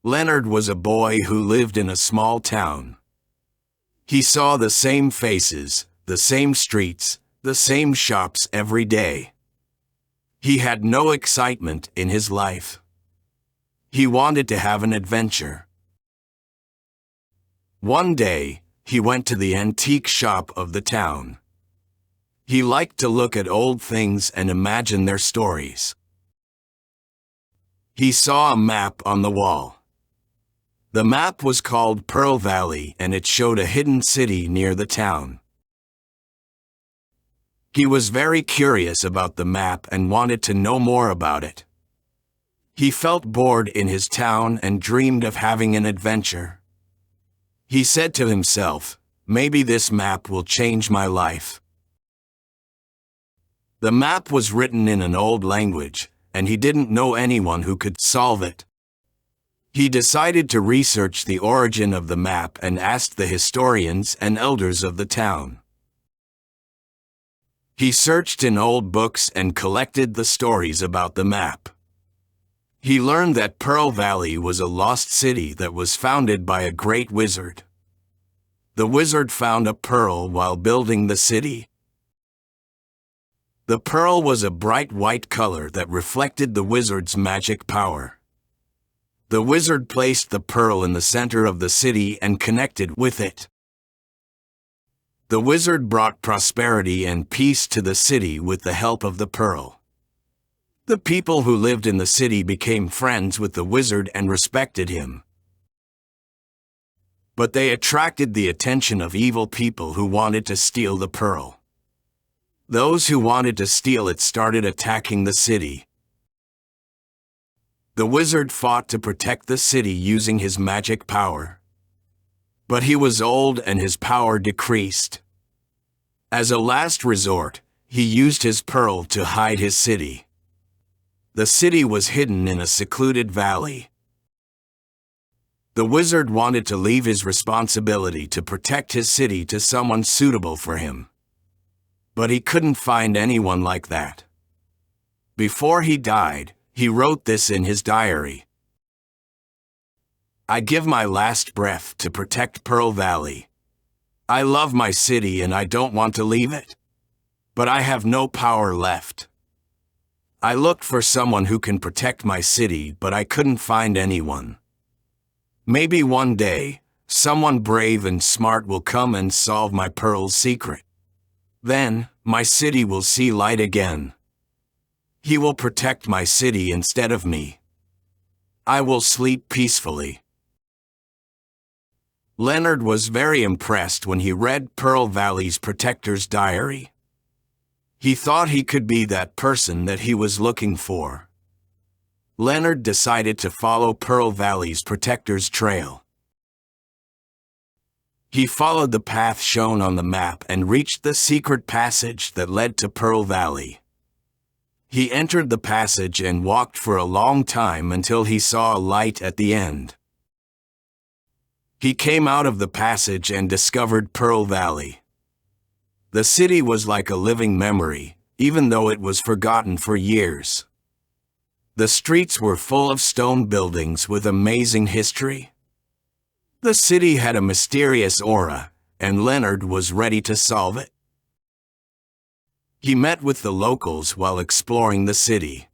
Leonard was a boy who lived in a small town. He saw the same faces, the same streets, the same shops every day. He had no excitement in his life. He wanted to have an adventure. One day, he went to the antique shop of the town. He liked to look at old things and imagine their stories. He saw a map on the wall. The map was called Pearl Valley, and it showed a hidden city near the town. He was very curious about the map and wanted to know more about it. He felt bored in his town and dreamed of having an adventure. He said to himself, "Maybe this map will change my life." The map was written in an old language, and he didn't know anyone who could solve it. He decided to research the origin of the map and asked the historians and elders of the town. He searched in old books and collected the stories about the map. He learned that Pearl Valley was a lost city that was founded by a great wizard. The wizard found a pearl while building the city. The pearl was a bright white color that reflected the wizard's magic power. The wizard placed the pearl in the center of the city and connected with it. The wizard brought prosperity and peace to the city with the help of the pearl. The people who lived in the city became friends with the wizard and respected him. But they attracted the attention of evil people who wanted to steal the pearl. Those who wanted to steal it started attacking the city. The wizard fought to protect the city using his magic power. But he was old and his power decreased. As a last resort, he used his pearl to hide his city. The city was hidden in a secluded valley. The wizard wanted to leave his responsibility to protect his city to someone suitable for him. But he couldn't find anyone like that. Before he died, he wrote this in his diary. "I give my last breath to protect Pearl Valley. I love my city and I don't want to leave it. But I have no power left. I looked for someone who can protect my city, but I couldn't find anyone. Maybe one day, someone brave and smart will come and solve my pearl's secret. Then, my city will see light again. He will protect my city instead of me. I will sleep peacefully." Leonard was very impressed when he read Pearl Valley's protector's diary. He thought he could be that person that he was looking for. Leonard decided to follow Pearl Valley's protector's trail. He followed the path shown on the map and reached the secret passage that led to Pearl Valley. He entered the passage and walked for a long time until he saw a light at the end. He came out of the passage and discovered Pearl Valley. The city was like a living memory, even though it was forgotten for years. The streets were full of stone buildings with amazing history. The city had a mysterious aura, and Leonard was ready to solve it. He met with the locals while exploring the city.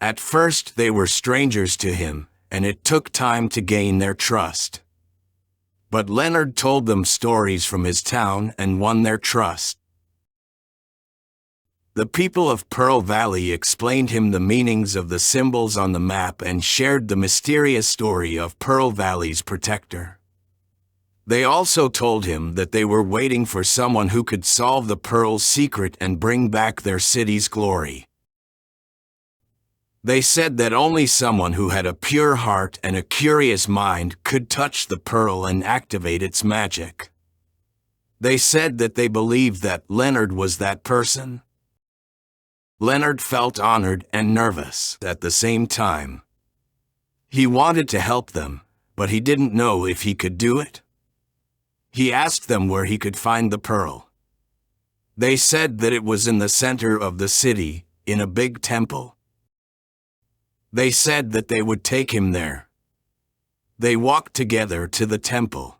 At first they were strangers to him, and it took time to gain their trust. But Leonard told them stories from his town and won their trust. The people of Pearl Valley explained him the meanings of the symbols on the map and shared the mysterious story of Pearl Valley's protector. They also told him that they were waiting for someone who could solve the pearl's secret and bring back their city's glory. They said that only someone who had a pure heart and a curious mind could touch the pearl and activate its magic. They said that they believed that Leonard was that person. Leonard felt honored and nervous at the same time. He wanted to help them, but he didn't know if he could do it. He asked them where he could find the pearl. They said that it was in the center of the city, in a big temple. They said that they would take him there. They walked together to the temple.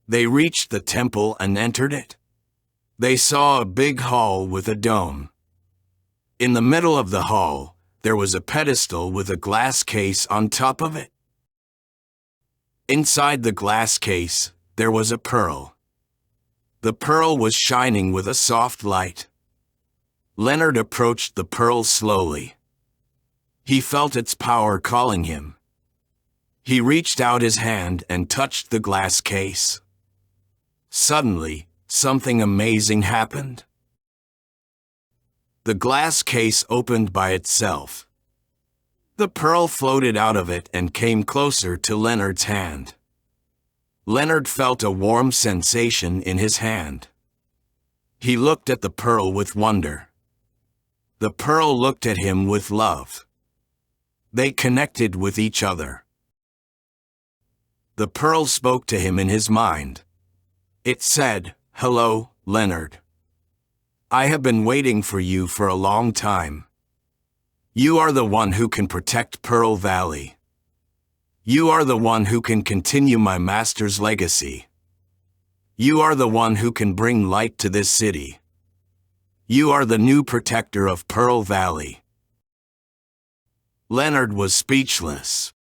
They reached the temple and entered it. They saw a big hall with a dome. In the middle of the hall, there was a pedestal with a glass case on top of it. Inside the glass case, there was a pearl. The pearl was shining with a soft light. Leonard approached the pearl slowly. He felt its power calling him. He reached out his hand and touched the glass case. Suddenly, something amazing happened. The glass case opened by itself. The pearl floated out of it and came closer to Leonard's hand. Leonard felt a warm sensation in his hand. He looked at the pearl with wonder. The pearl looked at him with love. They connected with each other. The pearl spoke to him in his mind. It said, "Hello, Leonard. I have been waiting for you for a long time. You are the one who can protect Pearl Valley. You are the one who can continue my master's legacy. You are the one who can bring light to this city. You are the new protector of Pearl Valley." Leonard was speechless.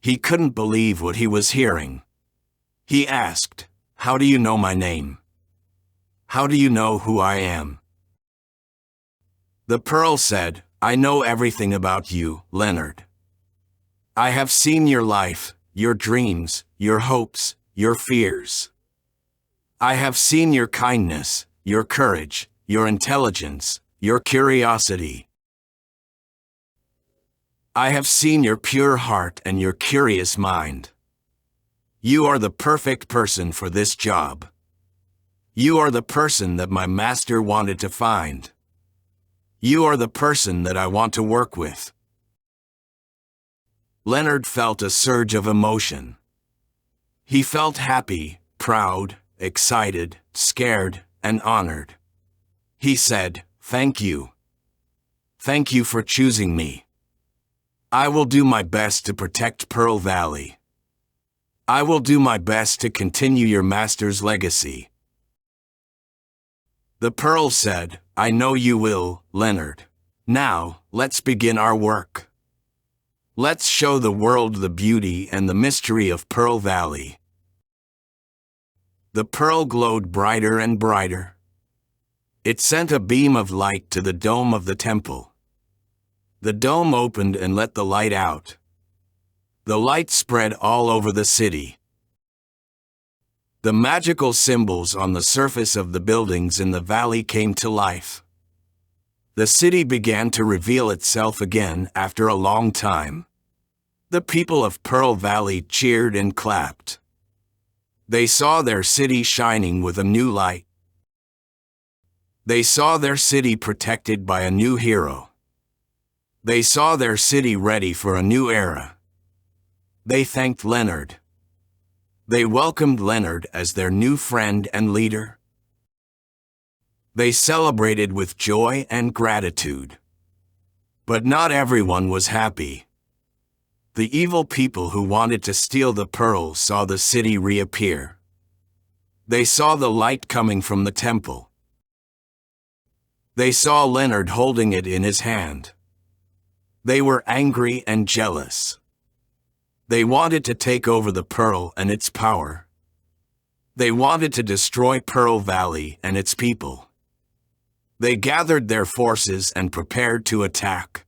He couldn't believe what he was hearing. He asked, "How do you know my name? How do you know who I am?" The pearl said, "I know everything about you, Leonard. I have seen your life, your dreams, your hopes, your fears. I have seen your kindness, your courage, your intelligence, your curiosity. I have seen your pure heart and your curious mind. You are the perfect person for this job. You are the person that my master wanted to find. You are the person that I want to work with." Leonard felt a surge of emotion. He felt happy, proud, excited, scared, and honored. He said, "Thank you. Thank you for choosing me. I will do my best to protect Pearl Valley. I will do my best to continue your master's legacy." The pearl said, "I know you will, Leonard. Now, let's begin our work. Let's show the world the beauty and the mystery of Pearl Valley." The pearl glowed brighter and brighter. It sent a beam of light to the dome of the temple. The dome opened and let the light out. The light spread all over the city. The magical symbols on the surface of the buildings in the valley came to life. The city began to reveal itself again after a long time. The people of Pearl Valley cheered and clapped. They saw their city shining with a new light. They saw their city protected by a new hero. They saw their city ready for a new era. They thanked Leonard. They welcomed Leonard as their new friend and leader. They celebrated with joy and gratitude. But not everyone was happy. The evil people who wanted to steal the pearl saw the city reappear. They saw the light coming from the temple. They saw Leonard holding it in his hand. They were angry and jealous. They wanted to take over the pearl and its power. They wanted to destroy Pearl Valley and its people. They gathered their forces and prepared to attack.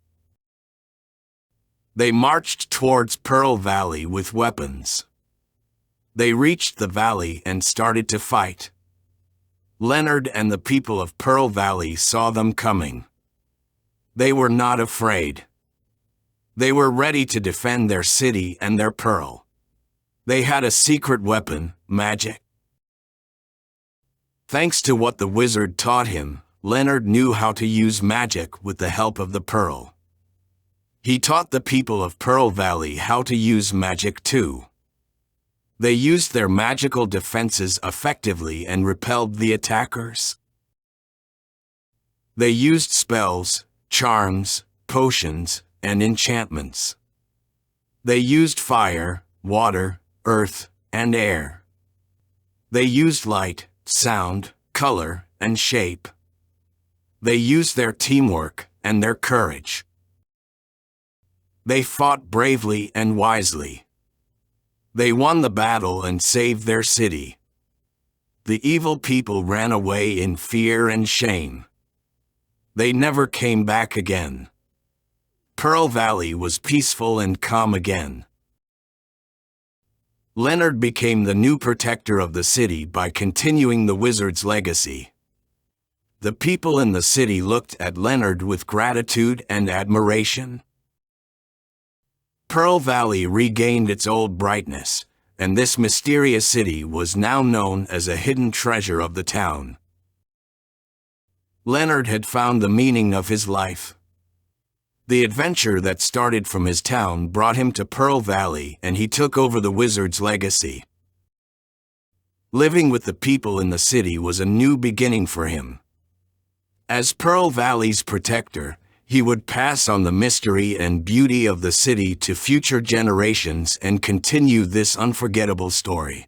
They marched towards Pearl Valley with weapons. They reached the valley and started to fight. Leonard and the people of Pearl Valley saw them coming. They were not afraid. They were ready to defend their city and their pearl. They had a secret weapon, magic. Thanks to what the wizard taught him, Leonard knew how to use magic with the help of the pearl. He taught the people of Pearl Valley how to use magic too. They used their magical defenses effectively and repelled the attackers. They used spells, charms, potions, and enchantments. They used fire, water, earth, and air. They used light, sound, color, and shape. They used their teamwork and their courage. They fought bravely and wisely. They won the battle and saved their city. The evil people ran away in fear and shame. They never came back again. Pearl Valley was peaceful and calm again. Leonard became the new protector of the city by continuing the wizard's legacy. The people in the city looked at Leonard with gratitude and admiration. Pearl Valley regained its old brightness, and this mysterious city was now known as a hidden treasure of the town. Leonard had found the meaning of his life. The adventure that started from his town brought him to Pearl Valley, and he took over the wizard's legacy. Living with the people in the city was a new beginning for him. As Pearl Valley's protector, he would pass on the mystery and beauty of the city to future generations and continue this unforgettable story.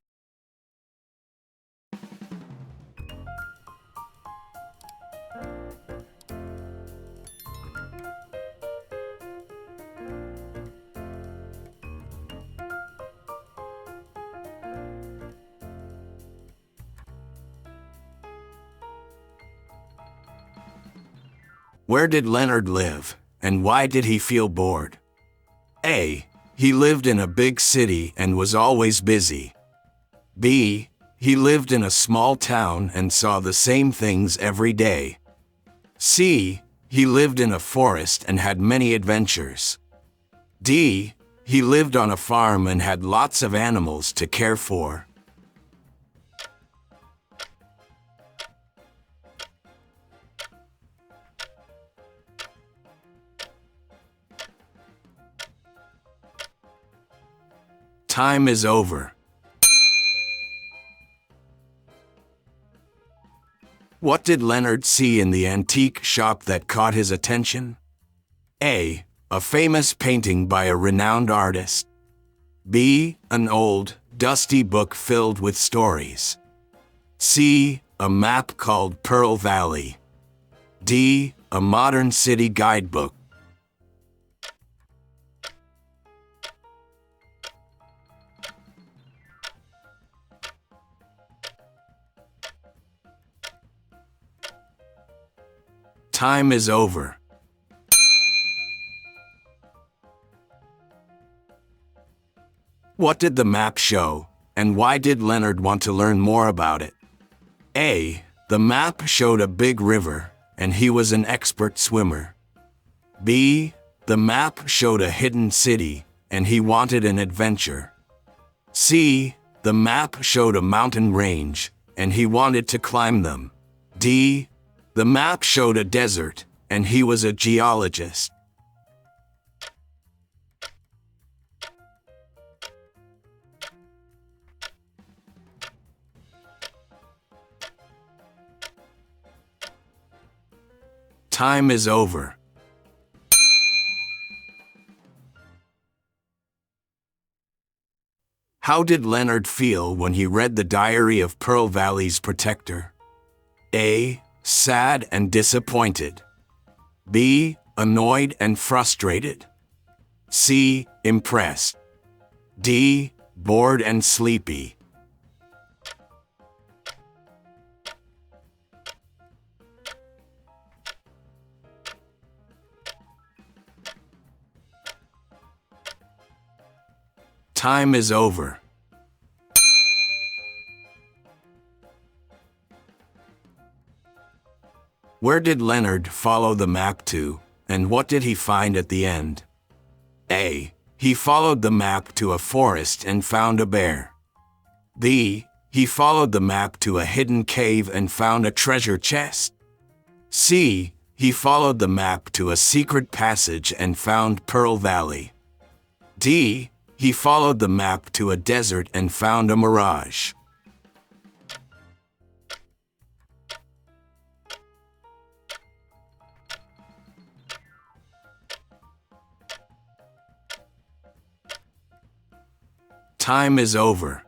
Where did Leonard live, and why did he feel bored? A. He lived in a big city and was always busy. B. He lived in a small town and saw the same things every day. C. He lived in a forest and had many adventures. D. He lived on a farm and had lots of animals to care for. Time is over. What did Leonard see in the antique shop that caught his attention? A. A famous painting by a renowned artist. B. An old, dusty book filled with stories. C. A map called Pearl Valley. D. A modern city guidebook. Time is over. What did the map show, and why did Leonard want to learn more about it? A. The map showed a big river, and he was an expert swimmer. B. The map showed a hidden city, and he wanted an adventure. C. The map showed a mountain range, and he wanted to climb them. D. The map showed a desert, and he was a geologist. Time is over. How did Leonard feel when he read the diary of Pearl Valley's protector? A. Sad and disappointed. B. Annoyed and frustrated. C. Impressed. D. Bored and sleepy. Time is over. Where did Leonard follow the map to, and what did he find at the end? A. He followed the map to a forest and found a bear. B. He followed the map to a hidden cave and found a treasure chest. C. He followed the map to a secret passage and found Pearl Valley. D. He followed the map to a desert and found a mirage. Time is over.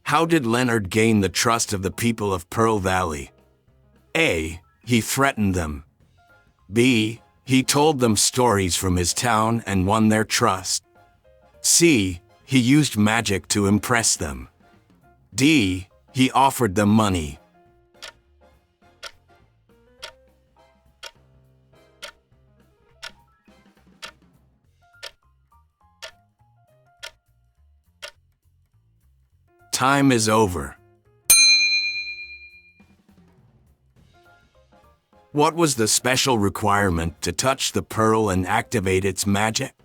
How did Leonard gain the trust of the people of Pearl Valley? A. He threatened them. B. He told them stories from his town and won their trust. C. He used magic to impress them. D. He offered them money. Time is over. What was the special requirement to touch the pearl and activate its magic?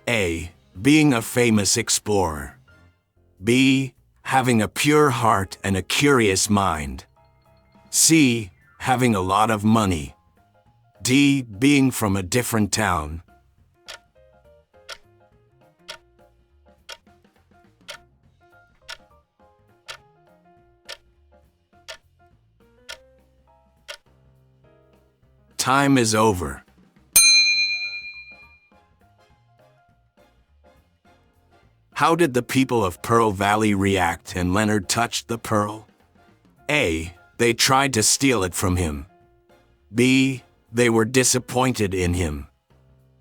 A. Being a famous explorer. B. Having a pure heart and a curious mind. C. Having a lot of money. D. Being from a different town. Time is over. How did the people of Pearl Valley react when Leonard touched the pearl? A. They tried to steal it from him. B. They were disappointed in him.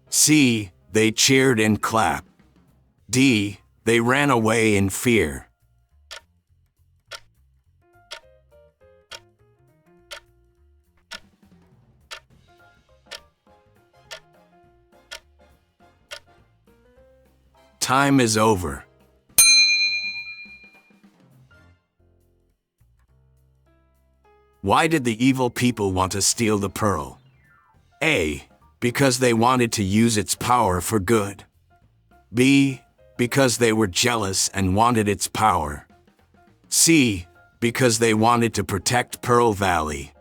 C. They cheered and clapped. D. They ran away in fear. Time is over. Why did the evil people want to steal the pearl? A. Because they wanted to use its power for good. B. Because they were jealous and wanted its power. C. Because they wanted to protect Pearl Valley.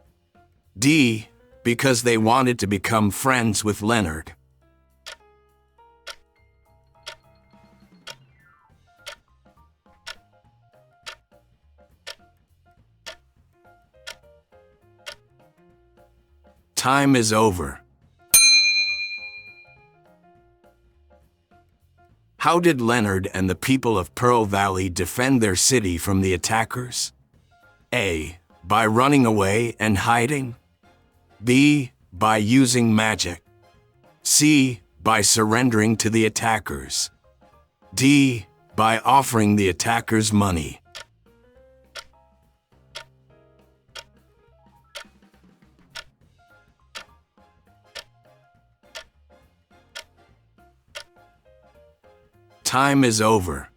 D. Because they wanted to become friends with Leonard. Time is over. How did Leonard and the people of Pearl Valley defend their city from the attackers? A. By running away and hiding. B. By using magic. C. By surrendering to the attackers. D. By offering the attackers money. Time is over.